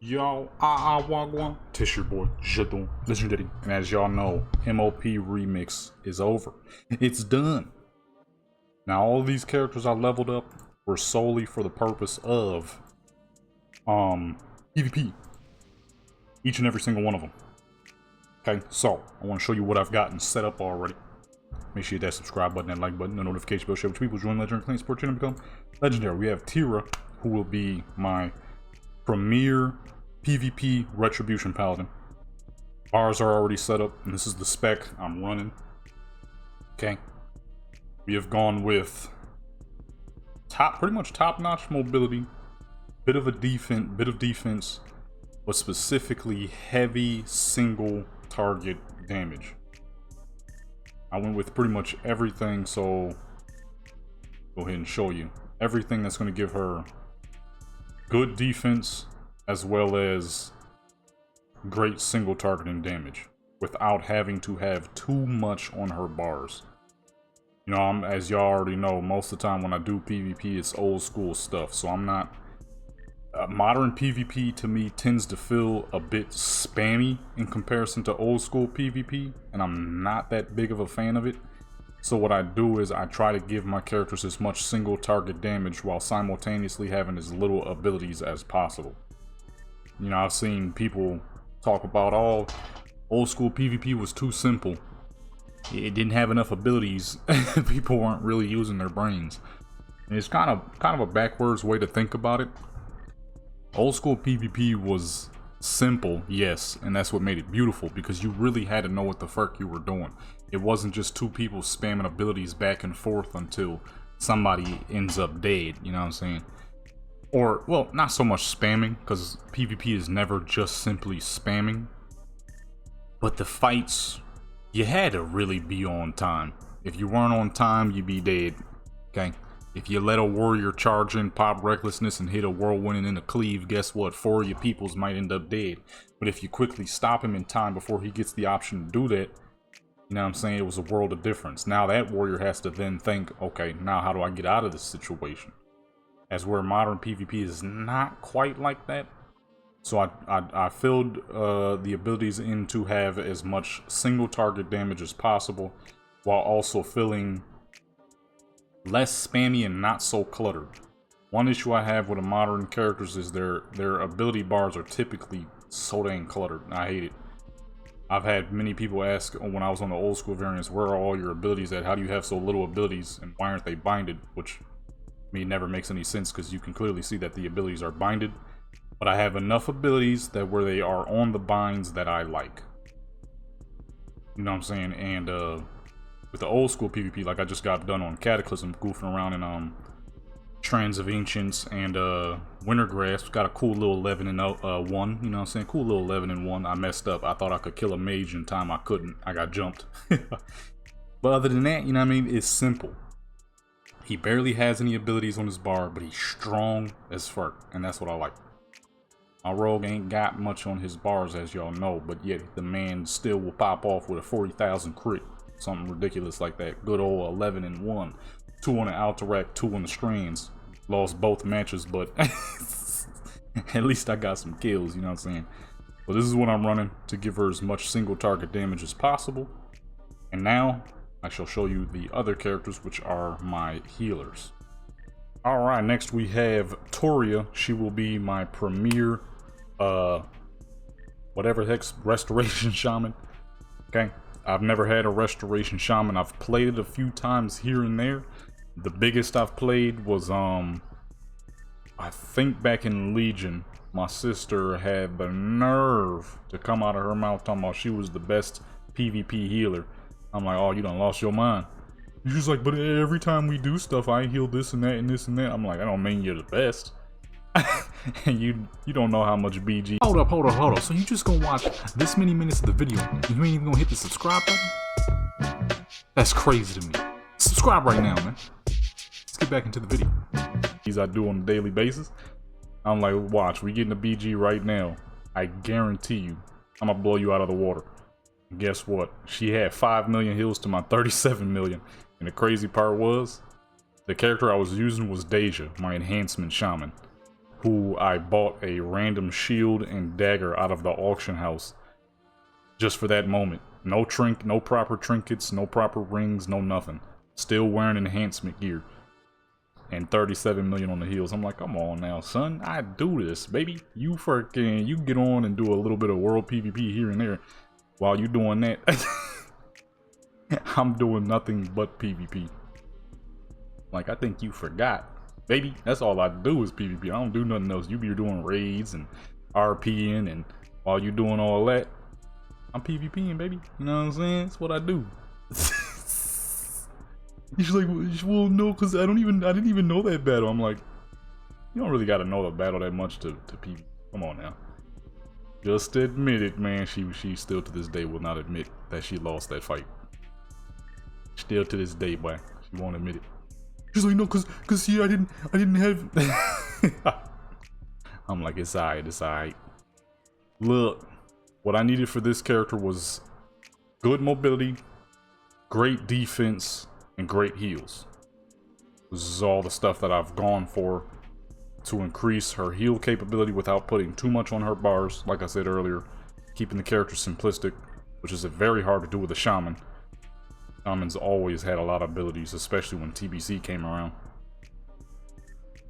Y'all, wagwan. Tish your boy, Jadon, legendary. And as y'all know, MOP REMIX is over. It's done. Now, all of these characters I leveled up were solely for the purpose of PvP. Each and every single one of them. Okay, so I want to show you what I've gotten set up already. Make sure you hit that subscribe button, that like button, the notification bell, share with people, join Legendary Clan Support Channel, become legendary. We have Tira, who will be my premier PvP Retribution Paladin. Bars are already set up, and this is the spec I'm running. Okay. We have gone with pretty much top-notch mobility, bit of defense, but specifically heavy single target damage. I went with pretty much everything, so go ahead and show you everything that's going to give her good defense as well as great single targeting damage without having to have too much on her bars. You know, as y'all already know, most of the time when I do PvP, it's old school stuff, so I'm not modern PvP to me tends to feel a bit spammy in comparison to old school PvP, and I'm not that big of a fan of it. So what I do is I try to give my characters as much single target damage while simultaneously having as little abilities as possible. You know, I've seen people talk about, oh, old school PvP was too simple. It didn't have enough abilities. People weren't really using their brains. And it's kind of a backwards way to think about it. Old school PvP was simple, yes, and that's what made it beautiful, because you really had to know what the fuck you were doing. It wasn't just two people spamming abilities back and forth until somebody ends up dead, you know what I'm saying? Or, well, not so much spamming, because PvP is never just simply spamming. But the fights, you had to really be on time. If you weren't on time, you'd be dead, okay? If you let a warrior charge in, pop recklessness, and hit a whirlwind in a cleave, guess what? 4 of your peoples might end up dead. But if you quickly stop him in time before he gets the option to do that, you know what I'm saying, it was a world of difference. Now that warrior has to then think, okay, now how do I get out of this situation? As where modern PvP is not quite like that. So I filled the abilities in to have as much single target damage as possible, while also filling less spammy and not so cluttered. One issue I have with the modern characters is their ability bars are typically so dang cluttered. I hate it. I've had many people ask when I was on the old school variants, where are all your abilities at? How do you have so little abilities and why aren't they binded? Which to me never makes any sense, because you can clearly see that the abilities are binded. But I have enough abilities that where they are on the binds that I like. You know what I'm saying? And with the old school PvP, like I just got done on Cataclysm, goofing around in Trends of Ancients and Wintergrass, got a cool little 11 and 1, you know what I'm saying? Cool little 11 and 1. I messed up. I thought I could kill a mage in time. I couldn't. I got jumped. But other than that, you know what I mean? It's simple. He barely has any abilities on his bar, but he's strong as fuck, and that's what I like. My rogue ain't got much on his bars, as y'all know, but yet the man still will pop off with a 40,000 crit. Something ridiculous like that. Good old 11 and 1. 2 on the Alterac, 2 on the Strands. Lost both matches, but at least I got some kills, you know what I'm saying? But this is what I'm running to give her as much single target damage as possible. And now I shall show you the other characters, which are my healers. Alright, next we have Toria. She will be my premier whatever the heck's Restoration Shaman. Okay, I've never had a Restoration Shaman. I've played it a few times here and there. The biggest I've played was I think back in Legion, my sister had the nerve to come out of her mouth talking about she was the best PvP healer. I'm like, oh, you done lost your mind. She's like, but every time we do stuff, I heal this and that and this and that. I'm like, I don't mean you're the best. And you don't know how much BG. Hold up. So you just gonna watch this many minutes of the video and you ain't even gonna hit the subscribe button? That's crazy to me. Subscribe right now, man. Let's get back into the video. These I do on a daily basis. I'm like, watch, we getting a BG right now. I guarantee you, I'm gonna blow you out of the water. And guess what? She had 5 million heals to my 37 million. And the crazy part was, the character I was using was Deja, my enhancement shaman. who I bought a random shield and dagger out of the auction house just for that moment. No proper trinkets, no proper rings, no nothing. Still wearing enhancement gear. And 37 million on the heels. I'm like, come on now, son. I do this, baby. You get on and do a little bit of world PvP here and there. While you doing that, I'm doing nothing but PvP. Like, I think you forgot. Baby, that's all I do is PvP. I don't do nothing else. You be doing raids and RPing, and while you doing all that, I'm PvPing, baby. You know what I'm saying? That's what I do. She's like, well, no, because I didn't even know that battle. I'm like, you don't really got to know the battle that much to PvP. Come on now. Just admit it, man. She still to this day will not admit that she lost that fight. Still to this day, boy. She won't admit it. She's like, no, cause see, I didn't have. I'm like, it's alright. Look, what I needed for this character was good mobility, great defense, and great heals. This is all the stuff that I've gone for to increase her heal capability without putting too much on her bars. Like I said earlier, keeping the character simplistic, which is very hard to do with a shaman. Shamans always had a lot of abilities, especially when TBC came around.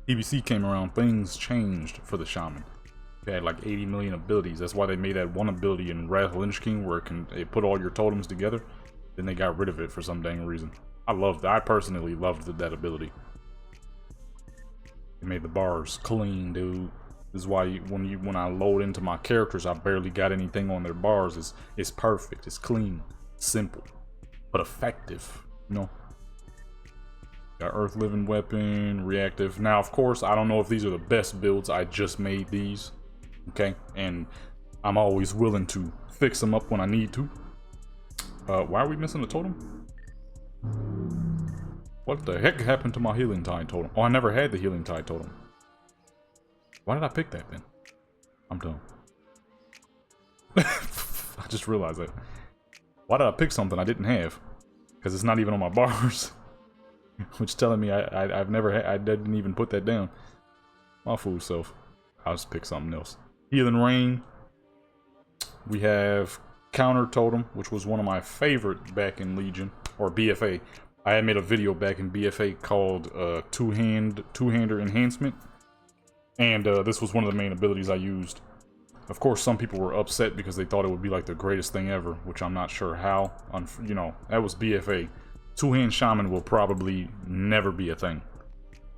TBC came around, things changed for the shaman. They had like 80 million abilities. That's why they made that one ability in Wrath of Lich King where it put all your totems together. Then they got rid of it for some dang reason. I personally loved that ability. It made the bars clean, dude. This is why when I load into my characters, I barely got anything on their bars. It's perfect. It's clean, simple, but effective. You know. Got Earth Living Weapon, reactive. Now, of course, I don't know if these are the best builds. I just made these, okay, and I'm always willing to fix them up when I need to. Why are we missing the totem? What the heck happened to my Healing Tide totem? Oh, I never had the Healing Tide totem. Why did I pick that then? I'm dumb. I just realized that. Why did I pick something I didn't have? Because it's not even on my bars. Which telling me I didn't even put that down. My fool self. I'll just pick something else. Healing Rain. We have Counter Totem, which was one of my favorite back in Legion or BFA. I had made a video back in BFA called Two-Hander Enhancement, and this was one of the main abilities I used. Of course, some people were upset because they thought it would be like the greatest thing ever, which I'm not sure how. You know, that was BFA. Two-Hand Shaman will probably never be a thing.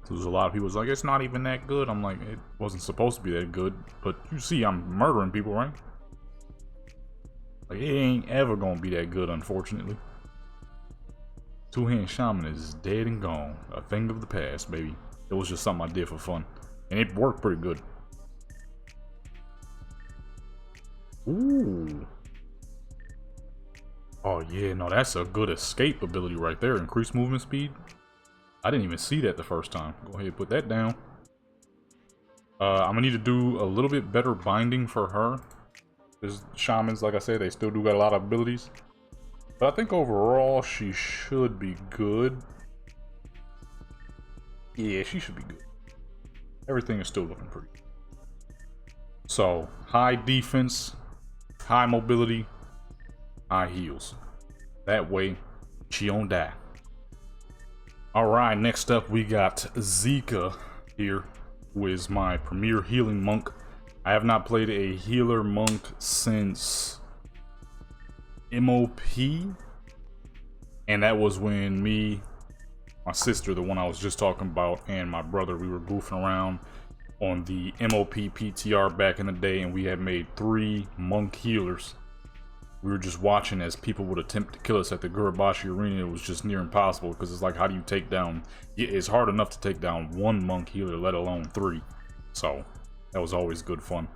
So there's a lot of people who's like, it's not even that good. I'm like, it wasn't supposed to be that good, but you see I'm murdering people, right? Like, it ain't ever gonna be that good, unfortunately. Two-Hand Shaman is dead and gone. A thing of the past, baby. It was just something I did for fun. And it worked pretty good. Ooh. Oh yeah, no, that's a good escape ability right there. Increased movement speed. I didn't even see that the first time. Go ahead and put that down. I'm gonna need to do a little bit better binding for her. There's shamans, like I said, they still do got a lot of abilities. But I think overall she should be good. Yeah, she should be good. Everything is still looking pretty good. So, high defense, high mobility, high heals. That way, she don't die. Alright, next up we got Zika here, who is my premier healing monk. I have not played a healer monk since MOP, and that was when me, my sister, the one I was just talking about, and my brother, we were goofing around on the MOP PTR back in the day, and we had made 3 monk healers. We were just watching as people would attempt to kill us at the Gurabashi arena. It was just near impossible, because it's like, how do you take down, it's hard enough to take down 1 monk healer, let alone 3. So that was always good fun.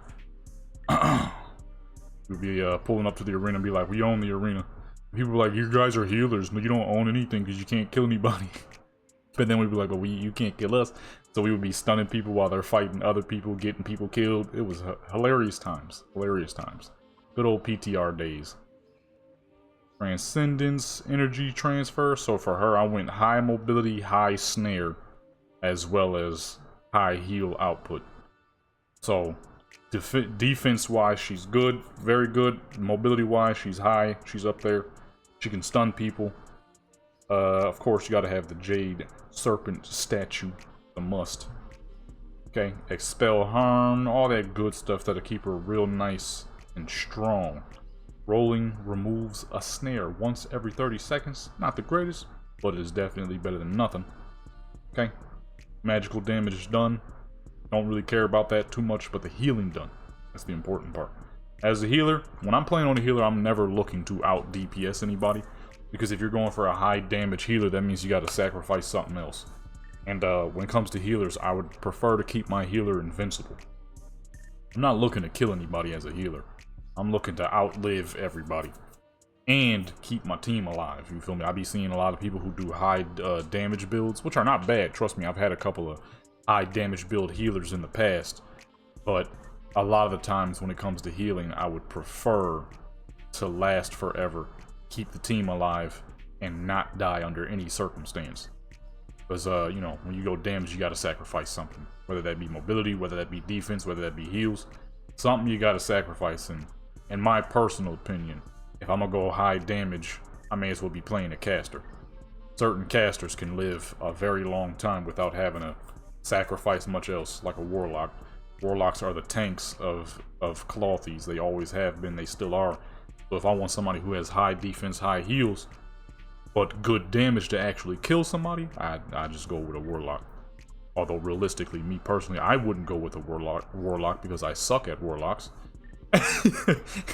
We'd be pulling up to the arena and be like, we own the arena. People were like, you guys are healers, but you don't own anything because you can't kill anybody. But then we'd be like, well, you can't kill us. So we would be stunning people while they're fighting other people, getting people killed. It was hilarious times. Hilarious times. Good old PTR days. Transcendence, energy transfer. So for her, I went high mobility, high snare, as well as high heal output. So defense-wise, she's good, very good. Mobility-wise, she's high. She's up there. She can stun people. Of course, you got to have the Jade Serpent statue, the must. Okay, expel harm, all that good stuff that'll keep her real nice and strong. Rolling removes a snare once every 30 seconds. Not the greatest, but it is definitely better than nothing. Okay, magical damage is done. Don't really care about that too much, but the healing done. That's the important part. As a healer, when I'm playing on a healer, I'm never looking to out DPS anybody. Because if you're going for a high damage healer, that means you got to sacrifice something else. And when it comes to healers, I would prefer to keep my healer invincible. I'm not looking to kill anybody as a healer. I'm looking to outlive everybody. And keep my team alive, you feel me? I be seeing a lot of people who do high damage builds, which are not bad. Trust me, I've had a couple of high damage build healers in the past. But a lot of the times when it comes to healing, I would prefer to last forever. Keep the team alive and not die under any circumstance. Because, you know, when you go damage, you got to sacrifice something. Whether that be mobility, whether that be defense, whether that be heals. Something you got to sacrifice. And in my personal opinion, if I'm going to go high damage, I may as well be playing a caster. Certain casters can live a very long time without having to sacrifice much else, like a warlock. Warlocks are the tanks of Clothies. They always have been, they still are. So if I want somebody who has high defense, high heals, but good damage to actually kill somebody, I just go with a warlock. Although realistically, me personally, I wouldn't go with a warlock because I suck at warlocks.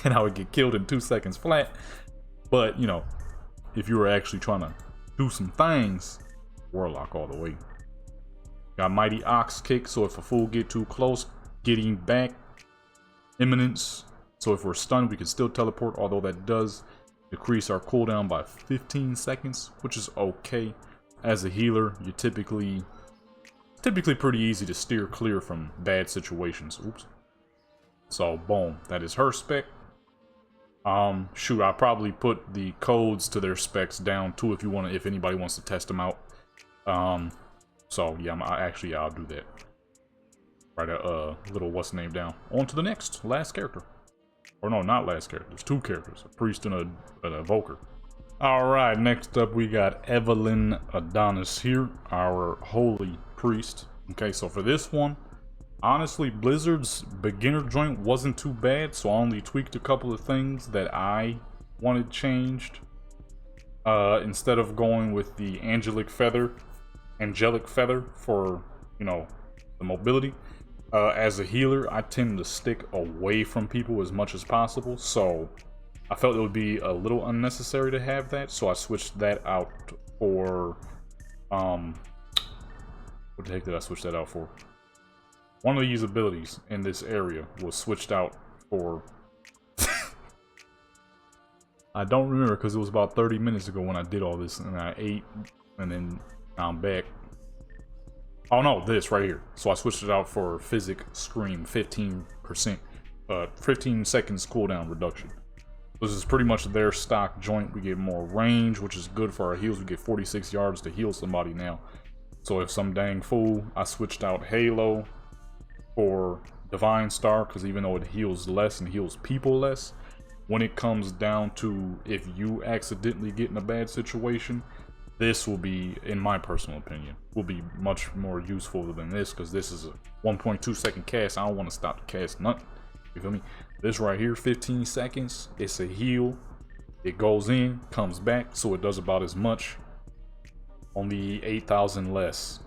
And I would get killed in 2 seconds flat. But, you know, if you were actually trying to do some things, warlock all the way. Got Mighty Ox Kick, so if a fool get too close, getting back. Imminence. So if we're stunned, we can still teleport, although that does decrease our cooldown by 15 seconds, which is okay. As a healer, you're typically pretty easy to steer clear from bad situations. Oops. So boom, that is her spec. Shoot, I'll probably put the codes to their specs down too if anybody wants to test them out. So yeah, I'll do that. Write a little what's name down. On to the last character. Or no, not last character. There's 2 characters, a priest and an evoker. Alright, next up we got Evelyn Adonis here, our holy priest. Okay, so for this one, honestly, Blizzard's beginner joint wasn't too bad, so I only tweaked a couple of things that I wanted changed. Instead of going with the angelic feather for, you know, the mobility. As a healer, I tend to stick away from people as much as possible, so I felt it would be a little unnecessary to have that, so I switched that out for, what the heck did I switch that out for? One of these abilities in this area was switched out for, I don't remember because it was about 30 minutes ago when I did all this, and I ate, and then I'm back. Oh no, this right here. So I switched it out for Physic Scream, 15%, 15 seconds cooldown reduction. This is pretty much their stock joint. We get more range, which is good for our heals. We get 46 yards to heal somebody now. So if some dang fool, I switched out Halo for Divine Star, because even though it heals less and heals people less, when it comes down to if you accidentally get in a bad situation, this will be, in my personal opinion, will be much more useful than this, because this is a 1.2 second cast. I don't want to stop the cast, nothing. You feel me? This right here, 15 seconds, it's a heal. It goes in, comes back, so it does about as much. Only 8,000 less.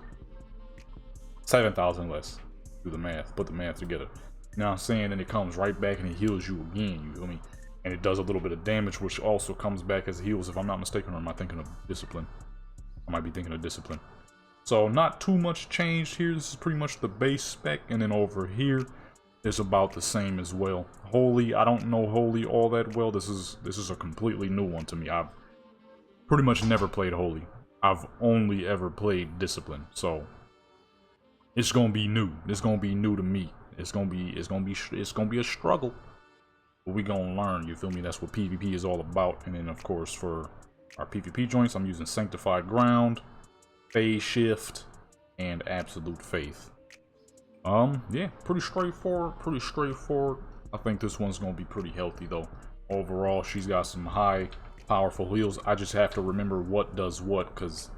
7,000 less. Do the math, put the math together. You know what I'm saying? And it comes right back and it heals you again, you feel me? And it does a little bit of damage, which also comes back as heals, if I'm not mistaken, or am I thinking of Discipline? I might be thinking of Discipline. So not too much changed here. This is pretty much the base spec, and then over here is about the same as well. Holy, I don't know Holy all that well. This is a completely new one to me. I've pretty much never played Holy. I've only ever played Discipline, so it's gonna be new. It's gonna be new to me. It's gonna be a struggle. But we gonna learn, you feel me? That's what PvP is all about. And then of course for our PvP joints, I'm using Sanctified Ground, Phase Shift, and Absolute Faith. Yeah, pretty straightforward, pretty straightforward. I think this one's gonna be pretty healthy though. Overall, she's got some high, powerful heals. I just have to remember what does what, cause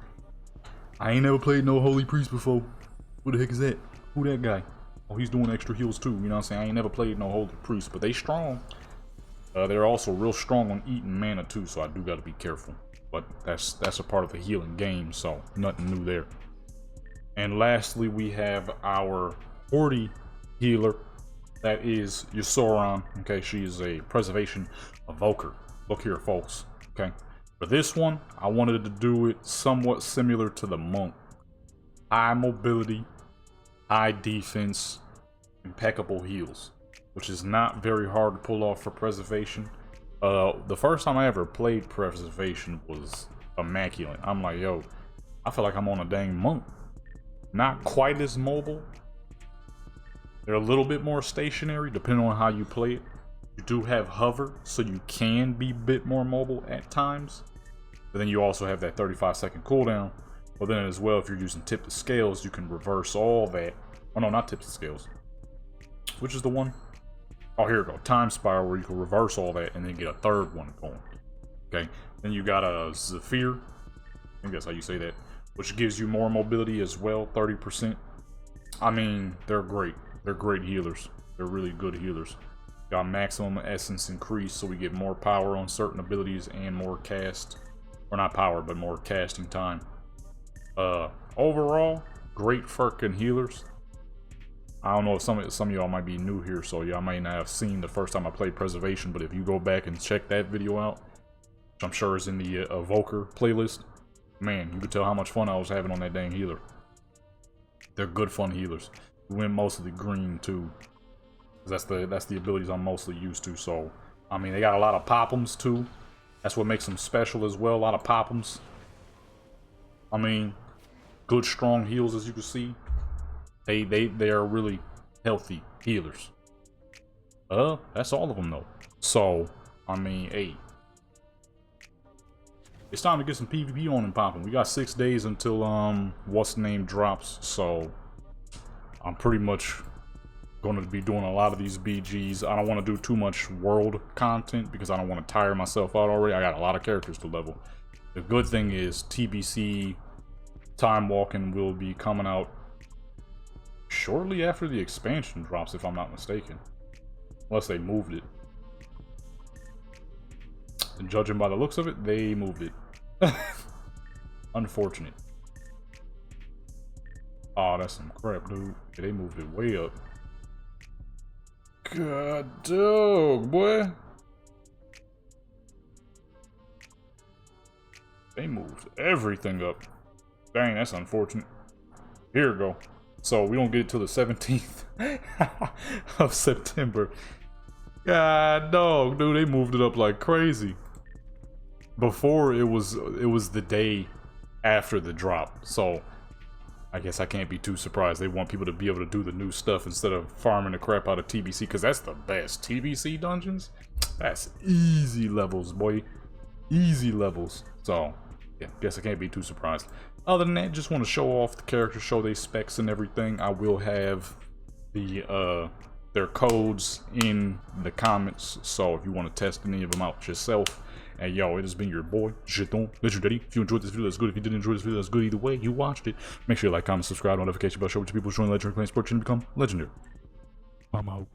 I ain't never played no Holy Priest before. Who the heck is that? Who that guy? Oh, he's doing extra heals too, you know what I'm saying? I ain't never played no Holy Priest, but they strong. They're also real strong on eating mana too, so I do gotta be careful. But that's a part of the healing game, so nothing new there. And lastly, we have our 40 healer. That is Ysoran. Okay, she is a preservation evoker. Look here, folks. Okay, for this one, I wanted to do it somewhat similar to the monk. High mobility, high defense, impeccable heals, which is not very hard to pull off for preservation. The first time I ever played preservation was immaculate. I'm like, yo, I feel like I'm on a dang monk. Not quite as mobile. They're a little bit more stationary depending on how you play it. You do have hover, so you can be a bit more mobile at times. But then you also have that 35-second cooldown. But then as well, if you're using tip to scales, you can reverse all that. Oh no, not tips to scales. Which is the one? Oh, here we go. Time spiral, where you can reverse all that and then get a third one going. Okay. Then you got a Zephyr. I think that's how you say that. Which gives you more mobility as well, 30%. I mean, they're great. They're great healers. They're really good healers. Got maximum essence increase, so we get more power on certain abilities and more cast. Or not power, but more casting time. Overall, great freaking healers. I don't know if some of y'all might be new here, so y'all might not have seen the first time I played Preservation, but if you go back and check that video out, which I'm sure is in the Evoker playlist, man, you could tell how much fun I was having on that dang healer. They're good fun healers. We went mostly green too. That's the abilities I'm mostly used to, so I mean they got a lot of pop-ems too. That's what makes them special as well, a lot of pop-ems. I mean, good strong heals as you can see. They are really healthy healers. That's all of them though. So, I mean, hey. It's time to get some PvP on and popping. We got 6 days until what's the name drops, so I'm pretty much going to be doing a lot of these BGs. I don't want to do too much world content because I don't want to tire myself out already. I got a lot of characters to level. The good thing is TBC Time Walking will be coming out shortly after the expansion drops, if I'm not mistaken. Unless they moved it. And judging by the looks of it, they moved it. Unfortunate. Oh, that's some crap, dude. Yeah, they moved it way up. God dog, boy. They moved everything up. Dang, that's unfortunate. Here we go. So we don't get it till the 17th of September. God dog, dude, they moved it up like crazy. Before it was the day after the drop, so I guess I can't be too surprised. They want people to be able to do the new stuff instead of farming the crap out of TBC, because that's the best. TBC dungeons, that's easy levels, boy. Easy levels. So yeah, guess I can't be too surprised. Other than that, just want to show off the characters, show their specs and everything. I will have the their codes in the comments, so if you want to test any of them out yourself. And yo, it has been your boy, Jeton Legendary. If you enjoyed this video, that's good. If you didn't enjoy this video, that's good. Either way, you watched it. Make sure you like, comment, subscribe, notification bell, show it to people, join Legendary Clan Sport, and become legendary. I'm out.